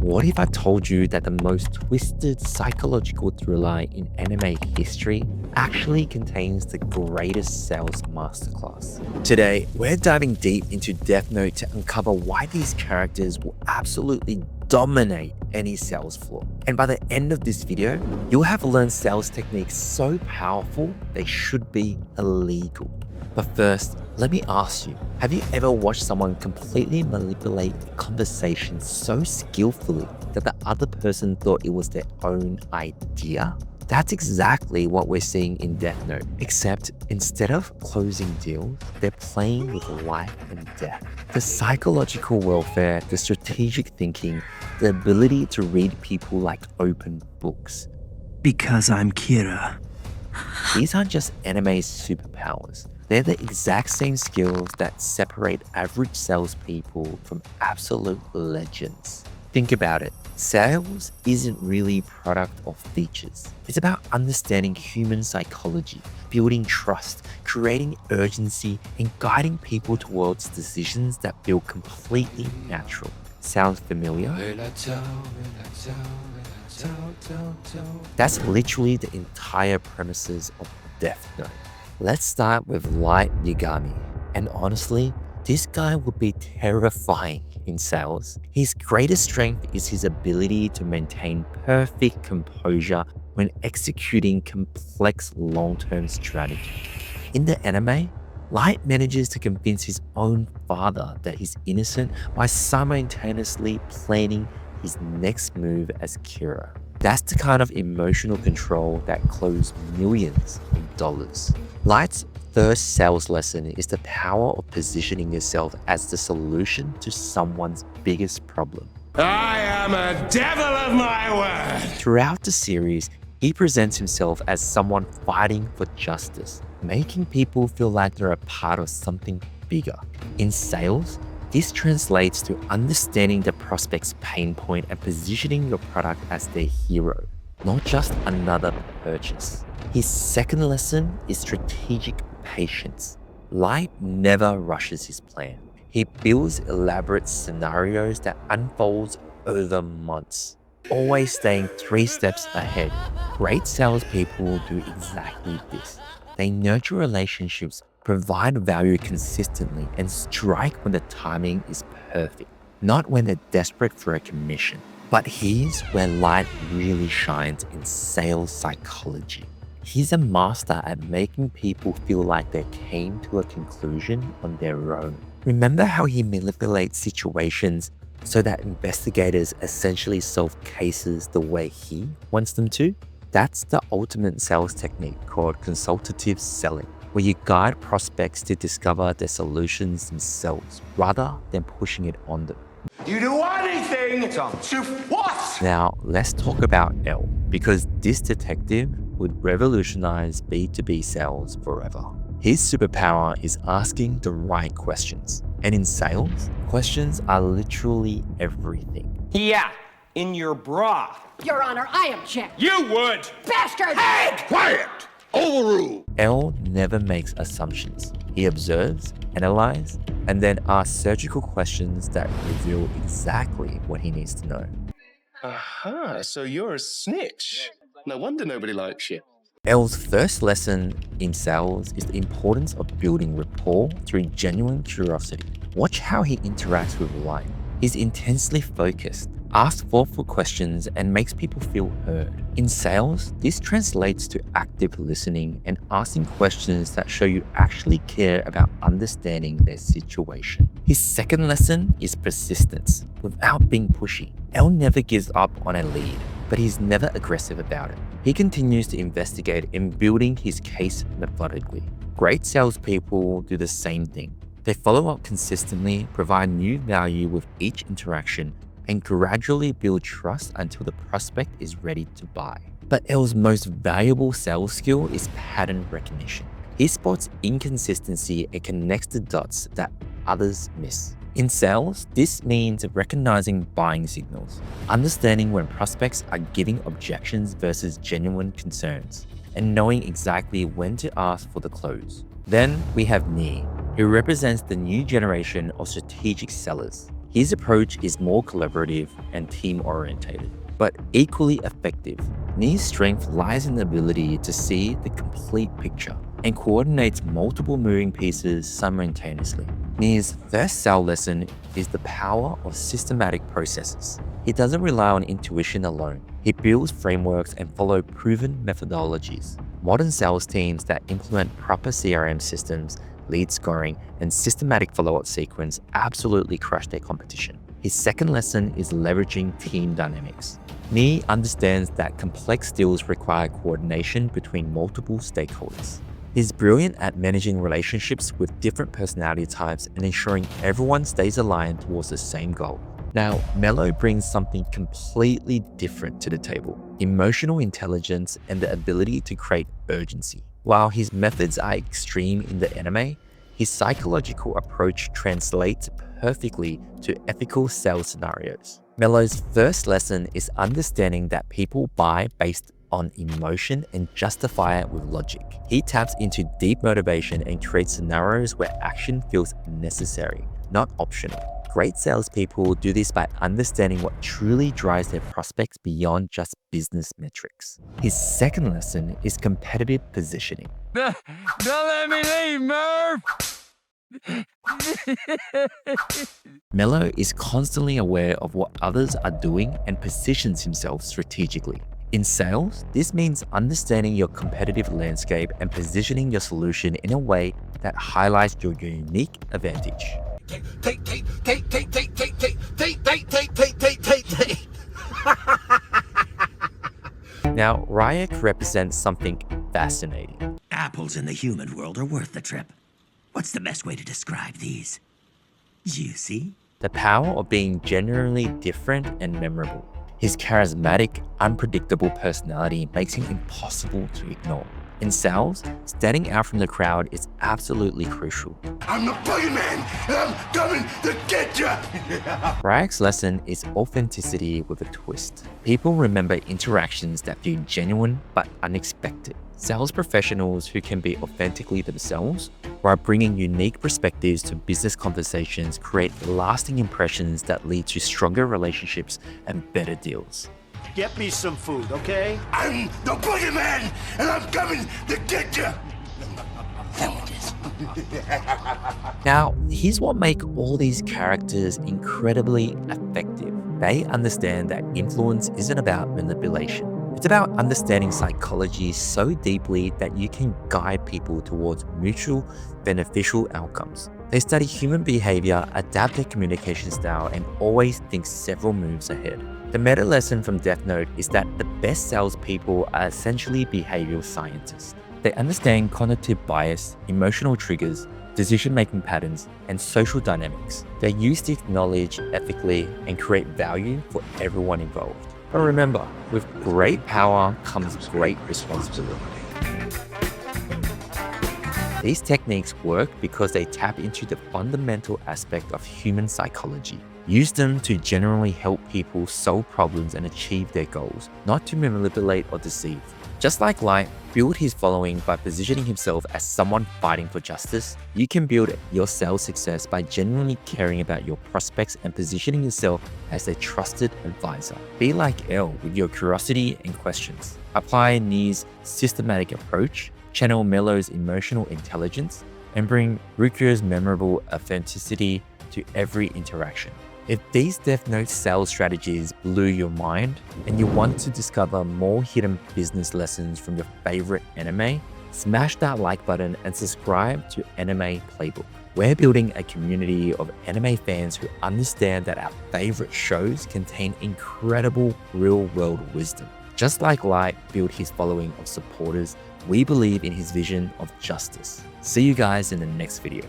What if I told you that the most twisted psychological thriller in anime history actually contains the greatest sales masterclass? Today, we're diving deep into Death Note to uncover why these characters will absolutely dominate any sales floor. And by the end of this video, you'll have learned sales techniques so powerful they should be illegal. But first, let me ask you, have you ever watched someone completely manipulate a conversation so skillfully that the other person thought it was their own idea? That's exactly what we're seeing in Death Note, except instead of closing deals, they're playing with life and death. The psychological warfare, the strategic thinking, the ability to read people like open books. Because I'm Kira. These aren't just anime superpowers. They're the exact same skills that separate average salespeople from absolute legends. Think about it. Sales isn't really product or features. It's about understanding human psychology, building trust, creating urgency, and guiding people towards decisions that feel completely natural. Sounds familiar? That's literally the entire premises of Death Note. Let's start with Light Yagami. And honestly, this guy would be terrifying in sales. His greatest strength is his ability to maintain perfect composure when executing complex long-term strategy. In the anime, Light manages to convince his own father that he's innocent by simultaneously planning his next move as Kira. That's the kind of emotional control that closes millions of dollars. Light's first sales lesson is the power of positioning yourself as the solution to someone's biggest problem. I am a devil of my word! Throughout the series, he presents himself as someone fighting for justice, making people feel like they're a part of something bigger. In sales, this translates to understanding the prospect's pain point and positioning your product as their hero, not just another purchase. His second lesson is strategic patience. Light never rushes his plan. He builds elaborate scenarios that unfolds over months, always staying 3 steps ahead. Great salespeople do exactly this. They nurture relationships, provide value consistently, and strike when the timing is perfect, not when they're desperate for a commission. But here's where Light really shines in sales psychology. He's a master at making people feel like they came to a conclusion on their own. Remember how he manipulates situations so that investigators essentially solve cases the way he wants them to? That's the ultimate sales technique called consultative selling, where you guide prospects to discover their solutions themselves rather than pushing it on them. You do anything to what? Now, let's talk about L, because this detective would revolutionize B2B sales forever. His superpower is asking the right questions. And in sales, questions are literally everything. Yeah, in your bra. Your Honor, I object. You would! Bastard! Hey! Quiet! Overruled! L never makes assumptions. He observes, analyzes, and then asks surgical questions that reveal exactly what he needs to know. Aha, so you're a snitch. No wonder nobody likes you. L's first lesson in sales is the importance of building rapport through genuine curiosity. Watch how he interacts with Light. He's intensely focused, asks thoughtful questions, and makes people feel heard. In sales, this translates to active listening and asking questions that show you actually care about understanding their situation. His second lesson is persistence without being pushy. L never gives up on a lead, but he's never aggressive about it. He continues to investigate in building his case methodically. Great salespeople do the same thing. They follow up consistently, provide new value with each interaction, and gradually build trust until the prospect is ready to buy. But L's most valuable sales skill is pattern recognition. He spots inconsistency and connects the dots that others miss. In sales, this means recognizing buying signals, understanding when prospects are giving objections versus genuine concerns, and knowing exactly when to ask for the close. Then we have Ni, who represents the new generation of strategic sellers. His approach is more collaborative and team-orientated, but equally effective. Ni's strength lies in the ability to see the complete picture and coordinates multiple moving pieces simultaneously. Ni's first sales lesson is the power of systematic processes. He doesn't rely on intuition alone. He builds frameworks and follows proven methodologies. Modern sales teams that implement proper CRM systems, lead scoring, and systematic follow-up sequence absolutely crush their competition. His second lesson is leveraging team dynamics. Ni understands that complex deals require coordination between multiple stakeholders. He's brilliant at managing relationships with different personality types and ensuring everyone stays aligned towards the same goal. Now, Mello brings something completely different to the table: emotional intelligence and the ability to create urgency. While his methods are extreme in the anime, his psychological approach translates perfectly to ethical sales scenarios. Mello's first lesson is understanding that people buy based on emotion and justify it with logic. He taps into deep motivation and creates scenarios where action feels necessary, not optional. Great salespeople do this by understanding what truly drives their prospects beyond just business metrics. His second lesson is competitive positioning. Don't let me leave, Murph! Mello is constantly aware of what others are doing and positions himself strategically. In sales, this means understanding your competitive landscape and positioning your solution in a way that highlights your unique advantage. Now, Ryuk represents something fascinating. Apples in the human world are worth the trip. What's the best way to describe these? Juicy? The power of being genuinely different and memorable. His charismatic, unpredictable personality makes him impossible to ignore. In sales, standing out from the crowd is absolutely crucial. I'm the boogeyman, and I'm coming to get you! Ryuk's lesson is authenticity with a twist. People remember interactions that feel genuine but unexpected. Sales professionals who can be authentically themselves while bringing unique perspectives to business conversations create lasting impressions that lead to stronger relationships and better deals. Get me some food, okay? I'm the boogeyman, and I'm coming to get you! Now, here's what makes all these characters incredibly effective. They understand that influence isn't about manipulation. It's about understanding psychology so deeply that you can guide people towards mutual beneficial outcomes. They study human behavior, adapt their communication style, and always think several moves ahead. The meta lesson from Death Note is that the best salespeople are essentially behavioral scientists. They understand cognitive bias, emotional triggers, decision-making patterns, and social dynamics. They use this knowledge ethically and create value for everyone involved. But remember, with great power comes great responsibility. These techniques work because they tap into the fundamental aspect of human psychology. Use them to generally help people solve problems and achieve their goals, not to manipulate or deceive. Just like Light built his following by positioning himself as someone fighting for justice, you can build your sales success by genuinely caring about your prospects and positioning yourself as a trusted advisor. Be like Elle with your curiosity and questions. Apply Ni's systematic approach, channel Mello's emotional intelligence, and bring Ryuk's memorable authenticity to every interaction. If these Death Note sales strategies blew your mind and you want to discover more hidden business lessons from your favorite anime, smash that like button and subscribe to Anime Playbook. We're building a community of anime fans who understand that our favorite shows contain incredible real-world wisdom. Just like Light built his following of supporters, we believe in his vision of justice. See you guys in the next video.